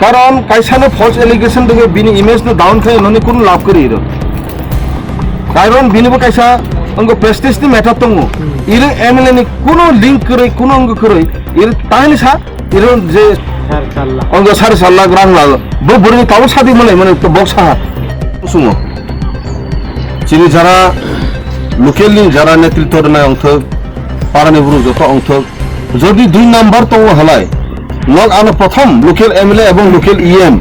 কারণ কাইসানো false allegation থেকে বিনি ইমেজ নো ডাউন খাই ননি কোন লাভ করি ইরো কারণ বিনিবো কাইসা অঙ্গ প্রেস্টিজ নি ম্যাটার দङ ইরো এমএলএ नि কোনো লিংক করে কোনো অঙ্গ করে ইরো তাইনি সা ইরো যে অঙ্গ 4.5 লাখ রাং লাগ বো বড়নি তাও সাদি মানে তো বক্সা সুমো চিনি যারা লোকেলনি যারা নেতৃত্ব নাই অংশ পারানি বুরু যত অংশ যদি 2 নাম্বার তো হলাই নক আনো প্রথম লোকেল এমএলএ এবং লোকেল ইএম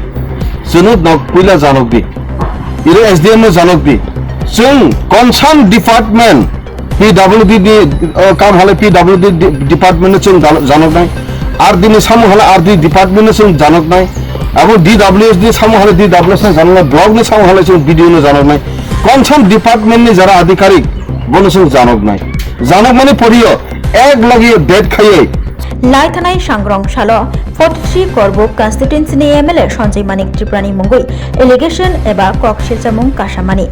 জনো নক পয়লা জানকবি ইরে এসডিএম জানকবি जों कनसार्न डिपार्टमेंट पिडब्लिउडि काम हले पिडब्लिउडि डिपार्टमेंट जों जानक नाय आर दिनै सामु हले आर दि डिपार्टमेंट जों जानक नाय आबो डिडब्लिउएसडि सामु हले डिडब्लिउएस जानक नाय ब्लक नि सामु हले जों भिडिअ नि जानक नाय कनसार्न डिपार्टमेंट नि जरा अधिकारिक बनो जों जानक नाय जानक माने परियो एक लागि डेट खायै लाइथानाय सांग्रं सालो 43 करबुक कन्स्टिट्युएन्सिनि एमएलए सञ्जय मानिक त्रिपुरानि मुंगै एलिगेशन एबा ककशिलचामुं कासामानि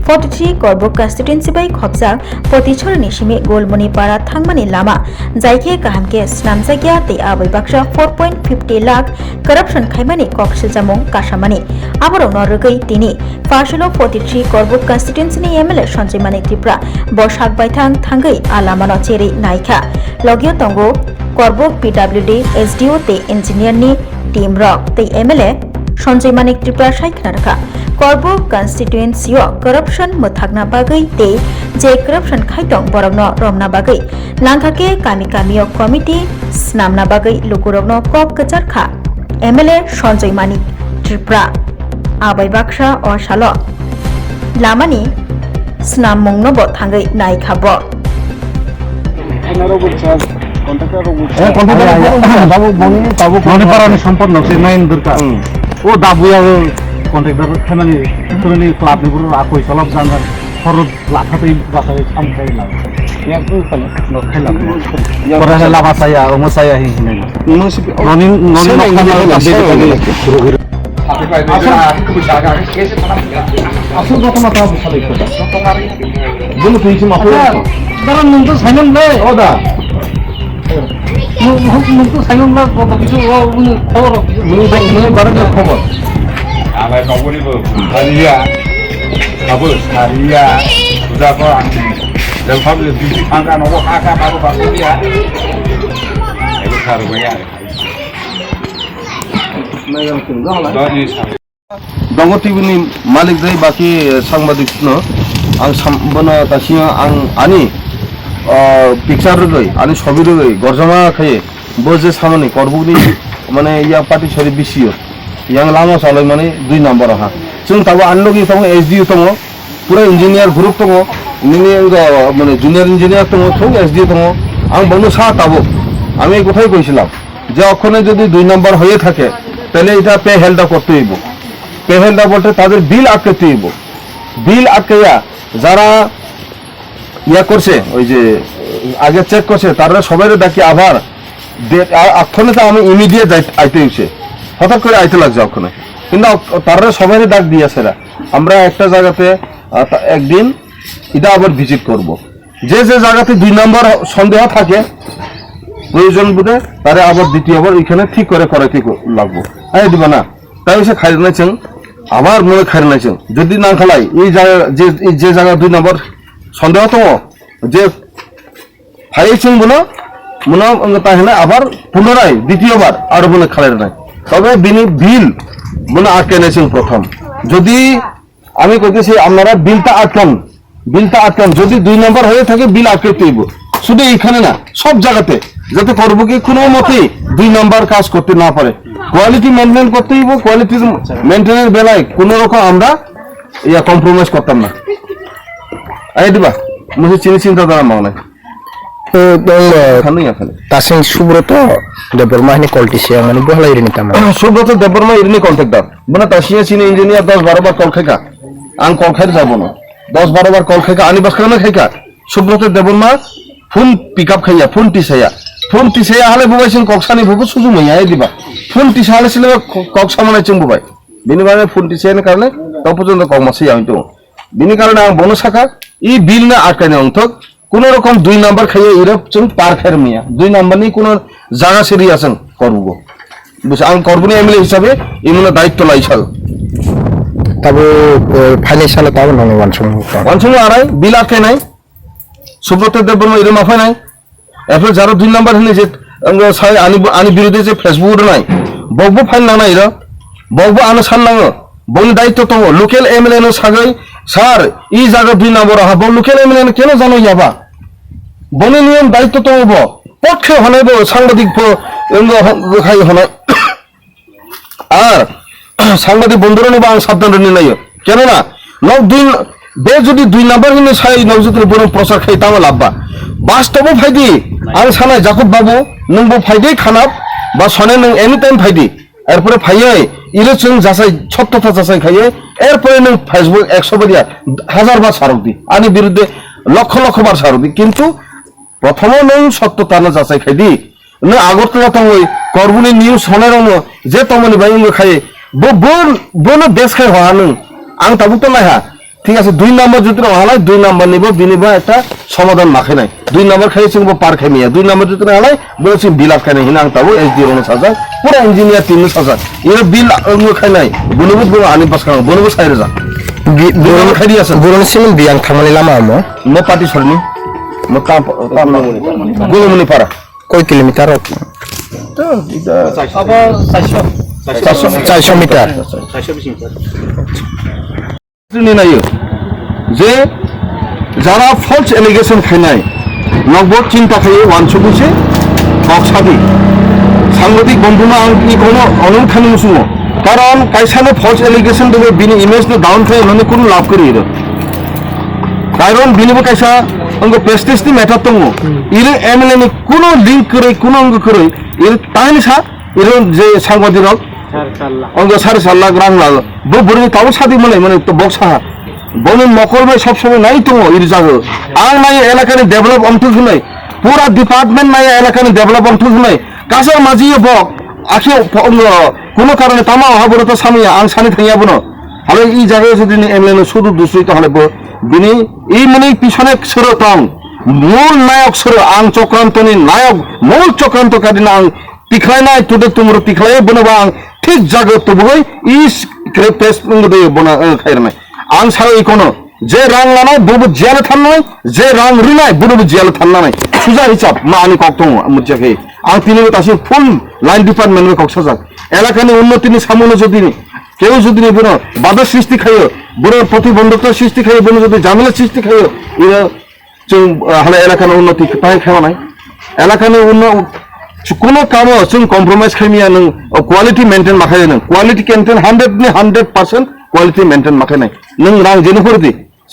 43 करबुक कन्स्टिट्युएन्सि बाय खबजाक पतिछरनि सिमे गोलमनि पारा थांमानि लामा जायखे गाहामके स्नामजागिया ते आबै बाक्सा 4.50 लाख करप्शन खायमानि ककशिलचामुं कासामानि आबारो नरगै तिनि पाशलो 43 करबुक कन्स्टिट्युएन्सिनि एमएलए सञ्जय मानिक त्रिपुरा बसाक बायथां थांगै आलामानो चेरै नायखा लगियो तंगो करबुक पिडब्लिउडि एसडिओ ते इंजिनियर नि टीम रक ते एमएलए सञ्जय मानिक त्रिपुरा सायखना रखा करबुक कन्स्टिट्युएन्सियो करप्शन मोथागना बागै ते जे करप्शन खायदं बरगनो रमना बागै नांखाके कामी कामियो कमिटि स्नामना बागै लुकुरगनो कप कचारखा एमएलए सञ्जय मानिक त्रिपुरा आबै बाक्सा अ सालो लामानि स्नाम मुंनोबो थांगै नायखाबो সম্পদ নছে নাইন দরকার ও দাবুয়াও কন্ট্রাক্টর খামানি তুরনি ক্লাবনি পুরো আকই চলব জানার খরচ লাখাতেই বাসায় সামখাই লাগ ইয়াকু খালে নখাইলা পরে লাভ আসায়া ও মসায়া হি নাই ননি আসল ঘটনা তা বসালে কথা বলে তুই মাফ দাঁড়ান মন তো সাইলেন রে ও দা মুখ সাইলেন না কত কিছু খবর খবর आलाय गावनिबो हारिया आबो हारिया जाखौ आं जों फाब्लिक बिदि फांगा नबो हाका माबो बासिया एबो सारबाय दंग टिभिनि मालिक जाय बाकी सांबादिक नो आं सामबना तासिया आं आनि पिक्चार रगै आनि छबि रगै गरजमा खाय बोजे सामने करबुनि माने या पार्टी सरि बिसियो yang lama salai mani 2 number ha chung tabu anlogi tongo SDU tongo pura engineer group tongo nini enga mane junior engineer tongo thong SDU tongo ang bono sa tabu ami কোথায় কইছিলাম যে ওখানে যদি 2 number হয়ে থাকে তাহলে এটা pay হেলটা করতে হইব পে হেলটা বলতে তাদের বিল আটকাতে হইব বিল আটকায়া যারা ইয়া করছে ওই যে আগে চেক করছে তারা সবাইরে ডাকি আবার এখনে তো আমি ইমিডিয়েট আইতে হইছে হঠাৎ করে আইতে লাগছে ওখানে কিন্তু তারা সবাই ডাক দিয়েছে আমরা একটা জায়গাতে একদিন এটা আবার ভিজিট করব যে যে জায়গাতে 2 নাম্বার সন্দেহ থাকে প্রয়োজন বুঝে তারে আবার দ্বিতীয়বার ওইখানে ঠিক করে করাইতে লাগবো এই দিবা না তাই এসে খাই নাইছেন আবার মনে খাই নাইছেন যদি না খালাই এই জায়গা যে জায়গা 2 নাম্বার সন্দেহ তো যে খাইছেন বলো মনে তাহলে আবার পুনরায় দ্বিতীয়বার আর মনে খালাই নাই তবে বিল মানে আটকানেছেন প্রথম যদি আমি কইতেছি আপনারা বিলটা আটকান যদি 2 নাম্বার হয়ে থাকে বিল আটকাতে হইব শুধু এইখানে না সব জায়গাতে যাতে করব কি কোনো মতে 2 নাম্বার কাজ করতে না পারে কোয়ালিটি মেইনটেইন করতে হইব কোয়ালিটি মেইনটেইনের বেলায় কোনো রকম আমরা ইয়া কম্প্রোমাইজ করতাম না আই দিবা মুঝে চিন্তা করা মানে তাসিং সুব্রত দেববর্মা নি কলটিসিয়া মানে বহলা ইরিনি তামা সুব্রত দেববর্মা ইরিনি কন্ট্রাক্টর মানে তাসিয়া চিনি ইঞ্জিনিয়ার 10-12 বার কল খাইকা আং কল খাই যাব না 10-12 বার কল খাইকা আনি বাসখানা খাইকা সুব্রত দেববর্মা ফোন পিকআপ খাইয়া ফোন টিসাইয়া হালে বুবাইছেন কক্সানি ভুকু সুজু মাইয়া দিবা ফোন টিসা হালে ছিল কক্সা মানাইছেন বুবাই বিনি মানে ফোন টিসাইনের কারণে তো পর্যন্ত কমাসি আমি তো বিনি কারণে আং বনো শাখা ই বিল না আটকানে অংথক কোন রকম 2 নাম্বার খাইয়ে ইরপ চুন পার খাইর মিয়া 2 নাম্বার নি কোন জায়গা সেরি আছেন করবো বুঝছে আং করবনি এমএলএ হিসাবে ইমন দায়িত্ব লাইছাল তাবো ফাইনান্সিয়াল তাবো নং ওয়ানসম অঞ্চল আড়াই বিল আটকে নাই সুব্রত দেববর্মা এরম আফাই নাই এরপর যারা 2 নাম্বার হলে যে আনি বিরুদ্ধে যে ফেসবুক নাই বকবো ফাইন না নাই এরা বকবো আনো সান নাঙো বনি দায়িত্ব তো লোকাল এমএলএ নো সাগাই স্যার ই জায়গা 2 নাম্বার হা বল লোকাল এমএলএ কেন জানো যাবা বনি নিয়ম দায়িত্ব তো হবো পক্ষে হনাইব সাংবাদিক খাই হনাই আর সাংবাদিক বন্ধুরা নেব আং সাবধান নাই কেননা নক 2 বে যদি 2 নাম্বার হিনে সাই নবজুতের বরং প্রচার খাই তাও লাভবা বাস্তব ফাইদি আং সানাই জাকুব বাবু নংবো ফাইদি খানাপ বা সনে নং এনি টাইম ফাইদি এরপরে ফাইয়াই ইলেকশন যাচাই সত্যতা যাচাই খাইয়ে এরপরে নং ফেসবুক 100 বারিয়া 1000 বার সারক দি আনি বিরুদ্ধে লক্ষ লক্ষ বার সারক দি কিন্তু প্রথম নং সত্যতা না যাচাই খাই দি না আগরতলা তো ওই করবুনি নিউজ সনের যে তমনি ভাই খাইয়ে বোন দেশ খাই হওয়া নং আং তাবুক তো নাই হা ঠিক আছে 2 নাম্বার যদি হালাই 2 নাম্বার নিব বিনিবা একটা সমাধান মাখে নাই 2 নাম্বার খাই চিংব পার খাইমিয়া 2 নাম্বার যদি হালাই বলছি বিল আট খাই নাই হিনা আং তাবো এসডি রনো সাজা পুরো ইঞ্জিনিয়ার 3 সাজা এর বিল খাই নাই বনুবুত বড় আনি পাস খাও বনুবুত সাইরে যা বনুবুত খাই দি আছে বুরন সিমিন বিয়াং থামানি লামা আমো নো পার্টি সরনি নো কাম না গুলমনি পারা কয় কিলোমিটার তো এটা 400 মিটার নাই যে যারা ফলস এলিগেশন খাইনাই নগদ চিন্তা খাইয়ে ওয়ানশো বুঝে কক্সাদি সাংবাদিক বন্ধুনা আংনি কোনো অনুখানি মুসুমো কারণ কাইসানো ফলস এলিগেশন দেবে বিনি ইমেজ নো ডাউন খাই মানে কোনো লাভ করি এর কারণ বিনিবো কাইসা অঙ্গ প্রেস্টিজ নি ম্যাটার দङ ইরে এমএলএ নি কোনো লিংক করে কোনো অঙ্গ করে এর তাইনি সা এর যে সাংবাদিক অঙ্গ 4.5 লাখ রাং লাগ বড়ি তাও সাদি মানে তো বক্সা বনে মকল ভাই সব সময় নাই তো ইর জাগো আং নাই এলাকানি ডেভেলপ অন্তুল নাই পুরা ডিপার্টমেন্ট নাই এলাকানি ডেভেলপ অন্তুল নাই কাসার মাঝি বক আখি কোনো কারণে তামা হবরত সামিয়া আং সানি থাইয়া বনো হলে এই জায়গায় যদি এমএলএ শুধু দূষিত হলে বিনি এই মানে পিছনে সর তং মূল নায়ক সর আং চক্রান্তনি নায়ক মূল চক্রান্তকারী না আং তিখাই নাই তোদের তোমরা তিখাই বনবা আং ঠিক জায়গা তো বই ইস ক্রেপেস দে বনা খাইর নাই আং সারা ইকোনো যে রাং লানাই বুবু জেল থান নাই যে রাং রিনাই বুবু জেল থান নাই সুজা হিসাব মা আনি কক্তং মুজাকে আং তিনি তাসি ফুল লাইন ডিপার্টমেন্ট এ কক্সবাজার এলাকানি উন্নতি নি সামনে যদি কেউ যদি বনো বাধা সৃষ্টি খাইও বড় প্রতিবন্ধকতা সৃষ্টি খাইও বনো যদি ঝামেলা সৃষ্টি খাইও এরা হলে এলাকার উন্নতি তাই খাওয়া নাই এলাকার কোনো কাম কম্প্রোমাইজ খাইমিয়া নং কোয়ালিটি মেনটেন মাখাই নং কোয়ালিটি কেনটেন 100% কোয়ালিটি মেনটেন মাখাই নাই নং রাং যেন করে দি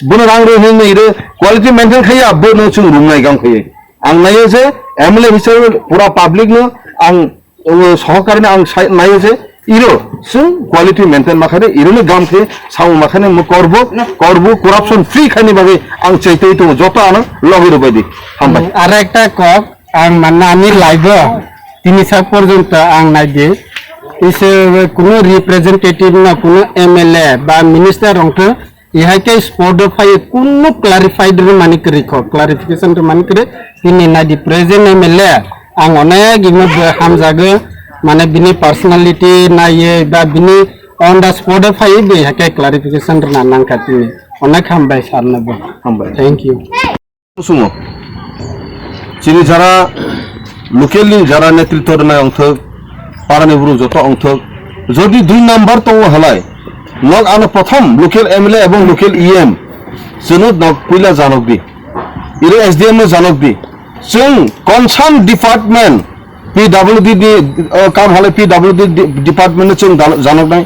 বনো রাং রে হই নাই রে কোয়ালিটি মেনটেন খাইয়া বনো চুং রুম নাই গাং খাইয়ে আং নাইয়ে যে এমএলএ হিসাবে পুরা পাবলিক নো আং সহকারী আং নাইয়ে যে ইরো সুং কোয়ালিটি মেনটেন মাখানে ইরোনি গাম খে সাউ মাখানে করব করাপশন ফ্রি খানি ভাবে আং চাইতেই তো যত আনো লগের বাইদি হামবাই আর একটা কক আং মানে আমি লাইভ 3 পর্যন্ত আং নাই যে ইসে কোনো রিপ্রেজেন্টেটিভ না কোনো এমএলএ বা মিনিস্টার অংশ ইহাকে স্পোর্টফাই কোনো ক্লারিফাইড মানে করে ক্লারিফিকেশন মানে করে তিনি না দি প্রেজেন্ট এমএলএ আং অনেক ইমে হামজাগে মানে বিনি পার্সোনালিটি না ইয়ে বা বিনি অন দা স্পোর্টফাই বে হাকে ক্লারিফিকেশন না নাং খাতিনি অনেক হামবাই সারনাব হামবাই থ্যাংক ইউ সুমো চিনি যারা লোকেলি যারা নেতৃত্ব নাই অংশ পারানি বুড়ো যত অংশ যদি 2 নাম্বার তো হলাই নক আনো প্রথম লোকাল এমএলএ এবং লোকাল ইএম যেন নক পইলা জানক দি ইরে এসডিএম নে জানক দি जों কনসার্ন ডিপার্টমেন্ট পিডব্লিউডি কাম হলে পিডব্লিউডি ডিপার্টমেন্টে जों জানক নাই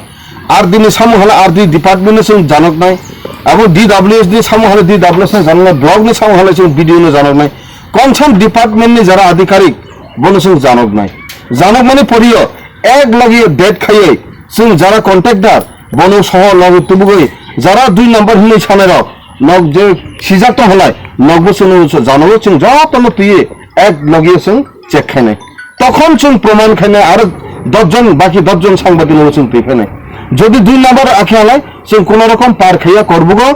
আর দিনে সামু হলে আর দি ডিপার্টমেন্টে जों জানক নাই এবং ডিডব্লিউএসডি সামু হলে ডিডব্লিউএস নে জানক নাই ব্লক নে সামু হলে जों বিডিও নে জানক নাই কনসার্ন ডিপার্টমেন্ট নে যারা আধিকারিক বনে जों জানক নাই জানক মানে পড়িও এক লাগিয়ে ডেট খাইয়ে जों যারা কন্ট্রাক্টর বনে সহ লগে তুবুগই যারা 2 নাম্বার হিলে ছানেরাও নক যে সিজাত হলাই নগব শুনো জানো जों যতন তুইয়ে এক লাগিয়ে जों চেক খাই নাই তখন जों প্রমাণ খাই নাই আর 10 জন বাকি 10 জন সাংবাদিক जों পেফে নাই যদি 2 নাম্বার আখি হলাই जों কোন রকম পার খাইয়া করবগো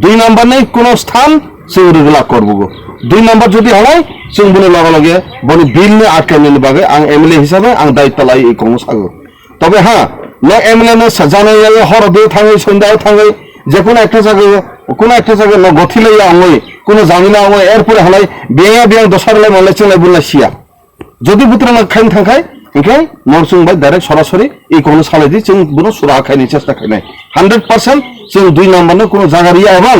2 নাম্বার নেই কোন স্থান जों रेगुलार करबो 2 नम्बर जुदि हलाय जों बुने लगे लगे बनि बिल नि आटकायनि बागै आं एमएलए हिसाबै आं दायित्व लायो এই কংগ্রেস সাগো তবে হ্যাঁ ন এমএলএ नो জানাই হরদে থাঙ্গै সন্ধ্যাও থাঙ্গै যে কোনো একটা জায়গায় ন গথিলাই আঙই কোনো জামিলা আঙই এরপরে হলাই বিয়া দশারলাই মলে চলাই বুলা সিয়া যদি বুতরা না খাইন থাকায় ओंखाय नरसिं बाय डाइरेक्ट सरासरि এই কোন সালাদি जों बुनो सुरा खायनि চেষ্টা खायनाय 100% जों 2 नम्बरनो কোনো জায়গারিয়া এবং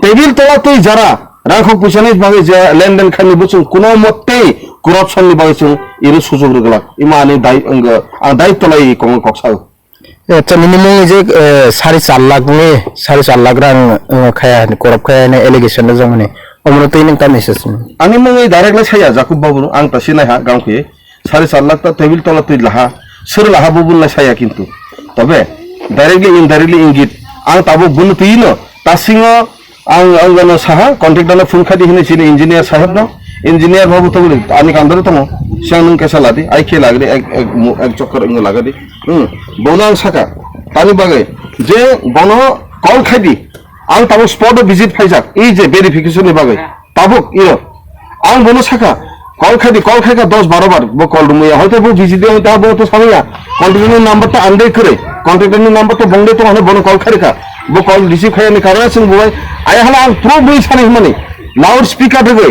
টেবিল তলাতেই যারা রাখক পয়সানি ভাবে যে লেনদেন খানি বুঝুন কোনো মতেই করাপশননি ভাবে जों এর সুযোগ রগলা ইমানি দায়িত্ব লাই কোন কক্সা আচ্ছা মিনিমাম যে 4.5 লাখ নি 4.5 লাখ রাং খায়া করপ খায়া এলিগেশন না জমনে অমরতেই নং কামেসেস आंनि मुङै डाइरेक्टली साया जाकुब बाबु आं तासिनाय हा गांखै 4.5 लाख ता टेबिल तलाते लाहा सोर लाहा बुबुलनाय साया किन्तु तबे डाइरेक्टली इनडाइरेक्टली इंगित आं ताबो बुनु तैनो तासिङो आं आंगनो साहा कन्ट्रेक्टरनो फोन खादि हिने सिने इन्जिनियर साहेब न इन्जिनियर बाबु तबले आनि कान्दर तमो सियां नों केसा लादि आइखे लागदे एक चक्कर इंग लागदि बोनो आं साका तानि बागै जे बनो कल खादि आं ताबो स्पट विजिट फाइजाक ई जे वेरिफिकेशननि बागै ताबुक इयो आं बोनो साका कल खायका 10-12 बार वो कल रुमया হয়তো वो विजिट दे ता वो तो सामया कॉन्ट्रैक्टर नंबर तो आंदे करे कॉन्ट्रैक्टर नंबर तो बंदे तो हने बोनो कल खायका वो कल रिसीव खायनि कारण जों बुबाय आय हला आं प्रूफ बुइ सानि माने लाउड स्पीकर दगै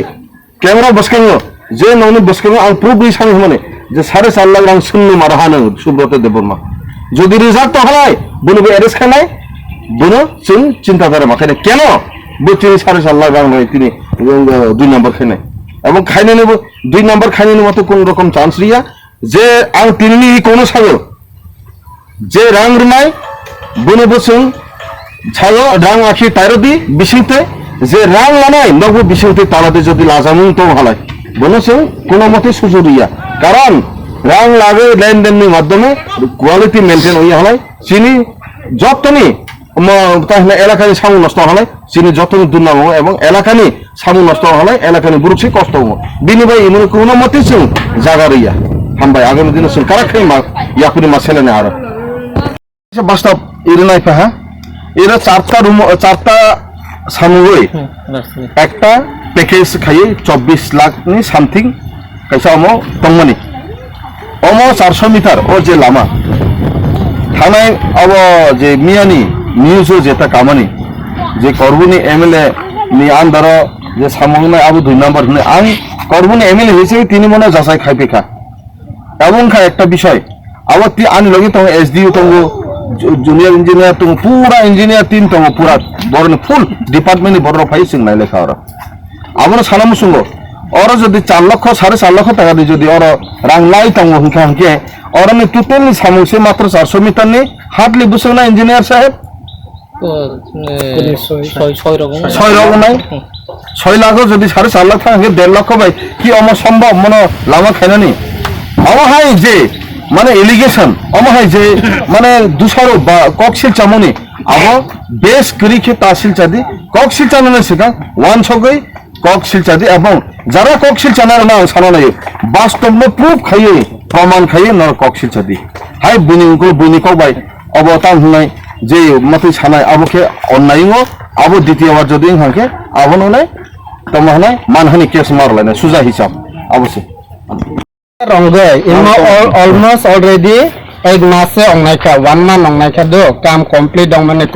कैमरा बसकाङो जे नौनि बसकाङो आं प्रूफ बुइ सानि माने जे 4.5 लाख रां सुन्नु मारा हानो सुब्रत देबबर्मा যদি রিজাল্ট তো হলাই বুনো बे अरेस्ट खानाय बुनो जों चिन्ता करे माखाने केन बो 4.5 लाख रां नय तिनि 2 नम्बर खायनाय এবং খাইনে নেব 2 নাম্বার খাইনে নেব তো কোন রকম চান্স রিয়া যে আং তিননি কোন সাগো যে রাং রনাই বনে বসুন ছাগো রাং আখি তাইরদি বিশিতে যে রাং লানাই নগো বিশিতে তালাতে যদি লাজামুন তো হালাই বনসুন কোন মতে সুজুরিয়া কারণ রাং লাগে লেনদেনের মাধ্যমে কোয়ালিটি মেইনটেইন হই হালাই চিনি যতনি তাহলে এলাকায় সামু নষ্ট হলে চিনি যতনি দুর্নাম এবং এলাকানি সামু নষ্ট হলে এলাকানি বুরুছি কষ্ট হবো বিনিময় এমন কোনো মতে जों জাগারিয়া হামবাই আগামী দিনে जों কারাখাই মা ইয়াকুনি মা ছেলেনে আর বাস্তব ইরনাই পাহা এরা চারটা সামুই একটা প্যাকেজ খাই 24 লাখ নি সামথিং কাইসা আমো তংমানি অমো 400 মিটার ও যে লামা থানায় अब যে মিয়ানি নিউজও যেটা কামানি যে করবুনি এমএলএ নি আন্দার যে সামগ্রী আবু 2 নাম্বার হনে আং করবুনি এমএলএ হিসেবে তিনি মনে যাচাই খাইপেখা এবং একটা বিষয় আবার তি আনি লগে তো এসডিও তো জুনিয়র ইঞ্জিনিয়ার তো পুরা ইঞ্জিনিয়ার টিম তো পুরা বড় ফুল ডিপার্টমেন্টে বড় ফাই সিং নাই লেখা ওরা আবার সালাম সুঙ্গ ওরা যদি 4 লক্ষ 4.5 লক্ষ টাকা দিয়ে যদি ওরা রাং লাই তো হুঁকা হুঁকে ওরা নি টোটালি সামুসে মাত্র 400 মিটার নি হাতলি বুঝছো না ইঞ্জিনিয়ার সাহেব 6 রকম নাই 6 লাখ যদি 4.5 লাখ থাকে 1.5 লক্ষ ভাই কি অসম্ভব মনে লামা খাইনানি অমহাই যে মানে এলিগেশন অমহাই যে মানে দুসরো বা কক্সিল চামনি আবো বেশ করিকে তাহসিল চাদি কক্সিল চামনে সেটা ওয়ান ছগই কক্সিল চাদি এবং যারা কক্সিল চানার না সানা নাই বাস্তব প্রুফ খাইয়ে প্রমাণ খাইয়ে না কক্সিল চাদি হাই বুনি কবাই অবতান হনাই যে মতে ছানায় আবকে অন্যায়ও আবো দ্বিতীয়বার যদি হাঁকে আবো নয় তোমাহনায় মানহানি কেস মারলাইনা সুজা হিসাব অবশ্যই Rongge, almost already 8 months onnaika 1 month onnaika do kam complete dong mane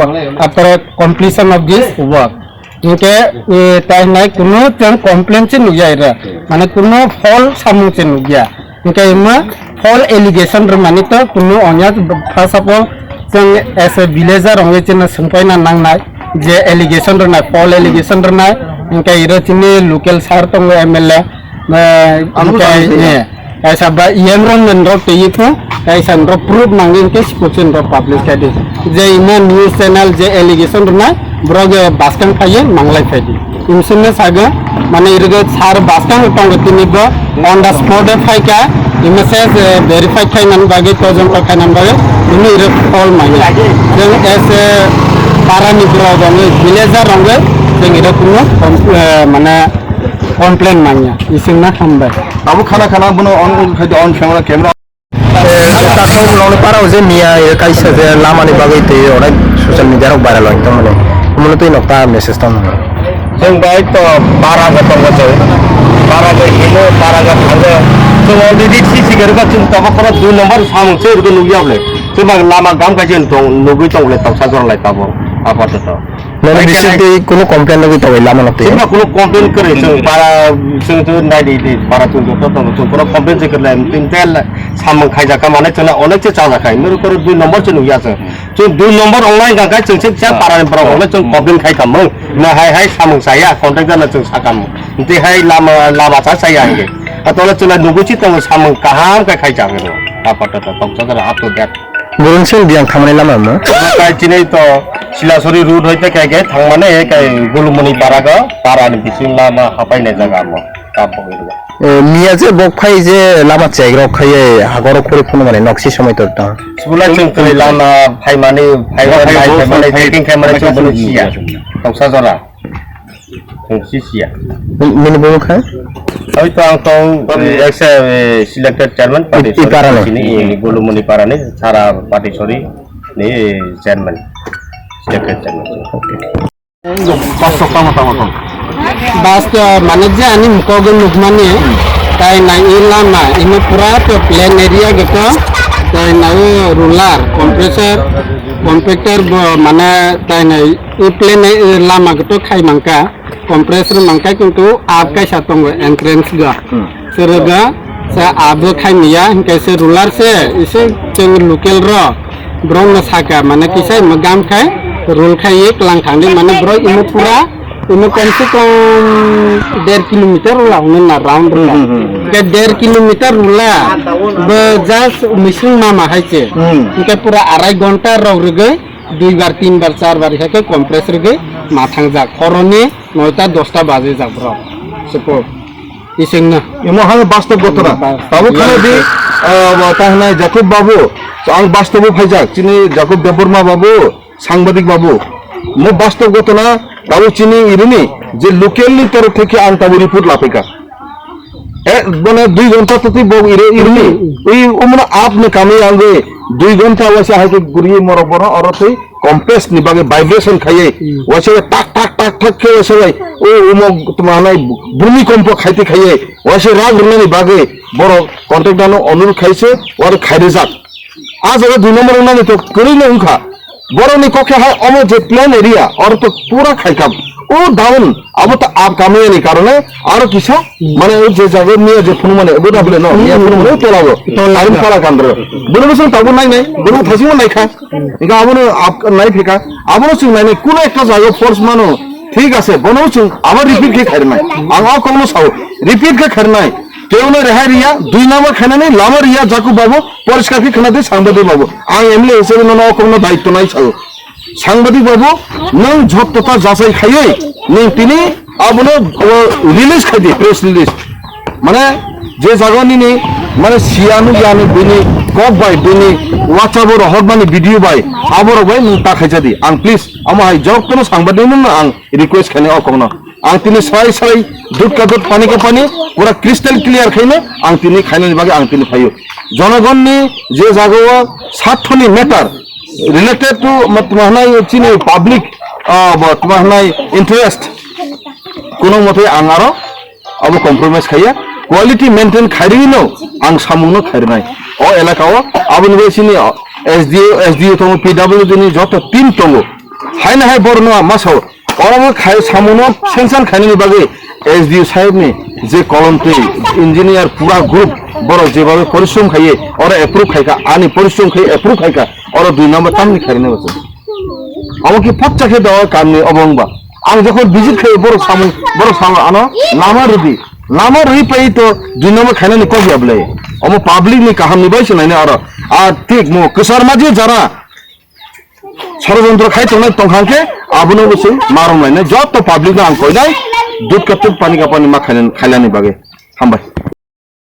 after completion of this work inke tai nai kuno ten complaint chin nugia mane kuno fall samu chin nugia inke ima fall allegation mane to kuno onya first of all जों as a villager rongge chin sungpaina nangnai je allegation na fall allegation na inke iro chini local sar tong MLA ऐसा बा यंगरन another तेयिको ऐसा another proof मांगिंग के sports another publish कर जे इना news channel जे allegation रना ब्रॉग बास्कन खाये मांगलाई फेदी इनसुने saga माने इरगे सार बास्कन उठांग तिनिबो ऑन द स्पॉट फाइका इमेसेज वेरीफाई खाइनान बागे तोजन खाइनान बागे इनि इरे कॉल मांगे जों एस पारानि ब्रॉग विलेजर रंगे जों इरे कुनो माने कमप्लेन मांगिया इसिंना खामबाय আবু খানা বুনো অন খাইতে অন ক্যামেরা তারপর উলানো পারাও যে মিয়া কাইসা যে লামানি বাগাইতে অনেক সোশ্যাল মিডিয়ার ভাইরাল হয় তো মানে মনে তো নকটা মেসেজ তো जों बाहाय तो 12,000 दंबासो 12,000 किलो 12,000 थाङो जों अलरेडि सिसि गेरगा जों ताबाखरा 2 नम्बर सामोंसो इरगो नुगियाब्ले जों लामा गाम गायजेन दं नुगै दंले तावसा जरलाय ताबो आपातत মানে বিশেষকৈ কোনো কমপ্লেইন লগি তবে লামা নতে जोंना कुनु कमप्लेन करे जों बारा जों तो नायदि बारा जों तो दं जों कुनु कमप्लेन जे करले तिन तेल सामों खायजाका माने जोंना अनेक से जाजाखाय मेरे को 2 नम्बर जों नुया जों 2 नम्बर अनलाइन गागा जों से फिसा पारानि बराव अनलाइन जों कमप्लेन खायखामो ना हाय सामों साया कन्टेक्ट जाना जों साकाम ते हाय लामा सा साया आंगे अतले जोंना नुगुची दं सामों काहां खायजागो आपातत तंसा जरा आप तो दैट गुरुंसिं बियां खामानि लामा मो काय दिनै तो सिलासरी रुट होइते कायगे थांमाने काय गुलुमनि बारागा बारानि बिसिं लामा हापायनाय जागा म कापबो मिया जे बक फाइ जे लामा चाइग्रा खाये हागर खरि फुनु माने नक्सि समय तो ता स्कुला जों खै लामा फाइमाने फाइमाने टेकिं खायमाने जों बनो सिया तंसा जरा जों सिसिया मिनि बो खा ओइ तो आं तो एक्स सिलेक्टेड चेयरमैन पार्टी नि गुलुमनि पारानि सारा पार्टी सरी नि चेयरमैन सिलेक्टेड चेयरमैन পাঁচশো টাকা মতো बास माने जे आनी मुकोगन नुकमाने ताई ना इलामा इमे पूरा तो प्लेन एरिया गतो ताई ना रूलर कंप्रेसर कॉम्पैक्टर माने ताई ना इ प्लेन लामा गतो खाई मंका कंप्रेसर मंका किंतु आपका सातंग एंट्रेंस गा सरगा से आबो खाई मिया कैसे रूलर से इसे चंग लोकल रो ब्रोंग साका माने किसे मगाम खाई रोल खाई एक लांग थांदे माने ब्रो इमे पूरा इमे कम से कम 1.5 किलोमीटर लाउने ना राउंड ला के 1.5 किलोमीटर ला बजास मिसिं मामा हाइचे इनके पूरा 2.5 घंटा रगगे 2 बार 3 बार 4 बार है के कंप्रेसर गे माथां जा खरने 9टा 10टा बाजे जा ब्रो सपो इसिंना এমন হয় বাস্তব ঘটনা বাবু খানে দি তাহলে জাকুব বাবু আং বাস্তব ফাইজাক চিনি জাকুব দেববর্মা বাবু সাংবাদিক বাবু মো বাস্তব ঘটনা বাবু চিনি ইরিনি যে লোকালনি তরফ থেকে আং তাবু রিপোর্ট লাপেকা মানে 2 ঘন্টা তো তুই বউ ইরিনি ওই ওমনা আপনি কামে আঙ্গে 2 ঘন্টা ওয়াসে হাইকে গুরিয়ে মরবর অরতই কম্প্রেস নিবাগে ভাইব্রেশন খাইয়ে ওয়াসে টাক টাক টাক টাক খেয়ে ওয়াসে ভাই ও উমক তোমার নাই ভূমিকম্প খাইতে খাইয়ে ওয়াসে রাগ রুনানি বাগে বড় কন্ট্রাক্টর অনুরোধ খাইছে ওর খাইরে যাক আজ ওরা 2 নম্বর উনানি তো করিলে উনখা বড় নি ককে হয় অম যে প্লেন এরিয়া আর তো পুরা খাইকাম ও ডাউন আবো তো আপ কামে নি কারণে আর কিসা মানে ও যে জায়গা নিয়ে যে ফোন মানে ওটা বলে না নিয়ে ফোন মানে তোলাবো লাইন পালা কান্দ্র বলে বসে তাবো নাই নাই বলে ফাসিও নাই খা ইকা আবো আপ নাই ফেকা আবো সিং নাই নাই কোন একটা জায়গা ফোর্স মানো ঠিক আছে বনো সিং আবার রিপিট কে খাইর নাই আঙা কোনো সাও রিপিট কে খাইর নাই তেউনে রেহাই রিয়া 2 নম্বর খানা নেই লামা রিয়া জাকু বাবু পরিষ্কার কি খানা দিয়ে সাংবাদিক বাবু আং এমলে হিসেবে না কোনো দায়িত্ব নাই সাও সাংবাদিক বাবু নং ঝট্টতা যাচাই খাইয়ে নং তিনি আবনো রিলিজ খাই দিয়ে প্রেস রিলিজ মানে যে জায়গানি নি মানে সিয়ানু জানি বিনি কক বাই বিনি হোয়াটসঅ্যাপর হরমানি ভিডিও বাই আবর বাই নং তা খাইছা দি আং প্লিজ আমা হাই জব কোনো সাংবাদিক না আং রিকোয়েস্ট খানে অকনো आं तिनी साई साई दूध का दूध पानी का पानी पूरा क्रिस्टल क्लियर खाइने आं तिनी खाइने बागे आं तिनी फाइयो जनगणनि जे जागोआ साथनि मैटर रिलेटेड टू मतमाहनाय चिनि पाब्लिक मतमाहनाय इंटरेस्ट कोनो मते आं आरो अब कम्प्रोमाइज खाइया क्वालिटी मेंटेन खाइरिनो आं सामुनो खाइरनाय ओ एलाकाओ आबन बेसिनि एसडीओ तो पीडब्ल्यू दिनि जत टीम तंगो हायना हाय बरनो मासाव और खाए सामुनो सेंसन खाने बागे एसडीओ साहेब ने जे कलमते इंजीनियर पूरा ग्रुप बड़ो जेबावे परिश्रम खाइए और एप्रूव खाइका आनी परिश्रम खाइए एप्रूव खाइका और 2 नंबर तामनि खाइने बस আমাকে ফচ্চা খেয়ে দেওয়া কাম নেই অবংবা আমি যখন ভিজিট খাই বড় সামনে আনো লামা রই পাই তো 2 নম্বর খাইনা নি কবি আবলে অম পাবলিক নি কাহাম নিবাইছে না আর ঠিক মো কিশোর মাঝে যারা ষড়যন্ত্র খাই তোমরা তংখানকে আবনো বসে মারম নাই যত পাবলিক না আং কই নাই দুধ কাতুক পানি কা পানি মা খাইলানি বাগে হামবাই